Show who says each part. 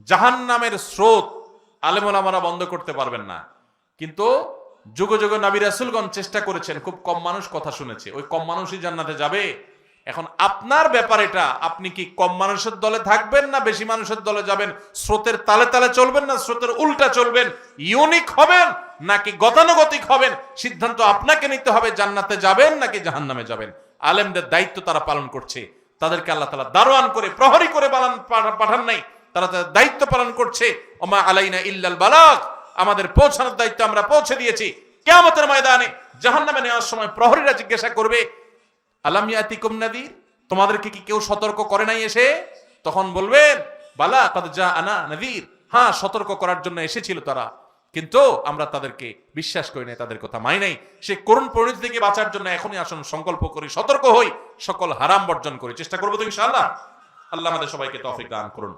Speaker 1: জাহান্নামের স্রোত আলেম ওলামারা বন্ধ করতে পারবেন না, কিন্তু যুগ যুগ নবী রাসূলগণ চেষ্টা করেছেন, খুব কম মানুষ কথা শুনেছে, ওই কম মানুষই জান্নাতে যাবে। এখন আপনার ব্যাপার এটা, আপনি কি কম মানুষের দলে থাকবেন না বেশি মানুষের দলে যাবেন? স্রোতের তালে তালে চলবেন না স্রোতের উল্টা চলবেন? ইউনিক হবেন নাকি গতানুগতিক হবেন? সিদ্ধান্ত আপনাকে নিতে হবে, জান্নাতে যাবেন নাকি জাহান্নামে যাবেন। আলেমদের দায়িত্ব তারা পালন করছে, তাদেরকে আল্লাহ তাআলা দারোয়ান করে প্রহরী করে পাঠান নাই, তারা তাদের দায়িত্ব পালন করছে। ওমা আলাইনা ইল্লাল বালাগ, আমাদের পৌঁছানোর দায়িত্ব আমরা পৌঁছে দিয়েছি। কিয়ামতের ময়দানে জাহান্নামে নেওয়ার সময় প্রহরীরা জিজ্ঞাসা করবে, আলাম ইয়াতিকুম নাযীর, তোমাদেরকে কি কেউ সতর্ক করে নাই এসে? তখন বলবেন, বালা কাদ জাআনা নাযীর, হ্যাঁ সতর্ক করার জন্য এসেছিল তারা, কিন্তু আমরা তাদেরকে বিশ্বাস করি নাই, তাদের কথা মানি নাই। সে করুণ পরিণতি থেকে বাঁচার জন্য এখনই আসুন সংকল্প করি, সতর্ক হই, সকল হারাম বর্জন করি। চেষ্টা করবো তো ইনশাআল্লাহ। আল্লাহ আমাদের সবাইকে তৌফিক দান করুন।